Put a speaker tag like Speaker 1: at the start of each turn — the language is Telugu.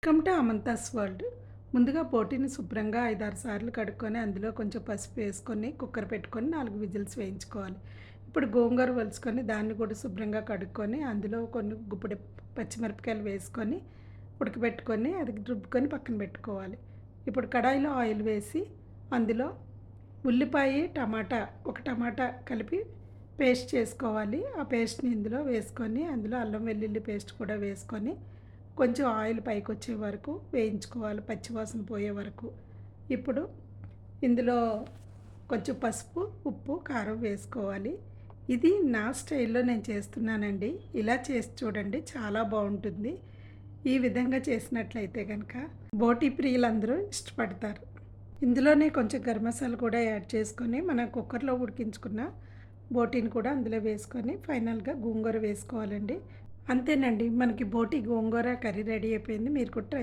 Speaker 1: Welcome to అమంతాస్ world. ముందుగా బోటీని శుభ్రంగా 5, 6 సార్లు కడుక్కొని అందులో కొంచెం పసుపు వేసుకొని కుక్కర్ పెట్టుకొని 4 విజిల్స్ వేయించుకోవాలి. ఇప్పుడు గోంగూర ఒలుచుకొని దాన్ని కూడా శుభ్రంగా కడుక్కొని అందులో కొన్ని గుప్పెడు పచ్చిమిరపకాయలు వేసుకొని ఉడకబెట్టుకొని అది రుబ్బుకొని పక్కన పెట్టుకోవాలి. ఇప్పుడు కడాయిలో ఆయిల్ వేసి అందులో ఉల్లిపాయ, టమాటా ఒక టమాటా కలిపి పేస్ట్ చేసుకోవాలి. ఆ పేస్ట్‌ని ఇందులో వేసుకొని అందులో అల్లం వెల్లుల్లి పేస్ట్ కూడా వేసుకొని కొంచెం ఆయిల్ పైకొచ్చే వరకు వేయించుకోవాలి, పచ్చివాసన పోయే వరకు. ఇప్పుడు ఇందులో కొంచెం పసుపు, ఉప్పు, కారం వేసుకోవాలి. ఇది నా స్టైల్‌లో నేను చేస్తున్నానండి. ఇలా చేసి చూడండి, చాలా బావుంటుంది. ఈ విధంగా చేసినట్లయితే గనక బోటీ ప్రియులందరూ ఇష్టపడతారు. ఇందులోనే కొంచెం గరం మసాలా కూడా యాడ్ చేసుకొని మనం కుక్కర్‌లో ఉడికించుకున్న బోటీని కూడా అందులో వేసుకొని ఫైనల్‌గా గోంగూర వేసుకోవాలండి. అంతేనండి, మనకి బోటీ గోంగూర కర్రీ రెడీ అయిపోయింది. మీరు కూడా ట్రై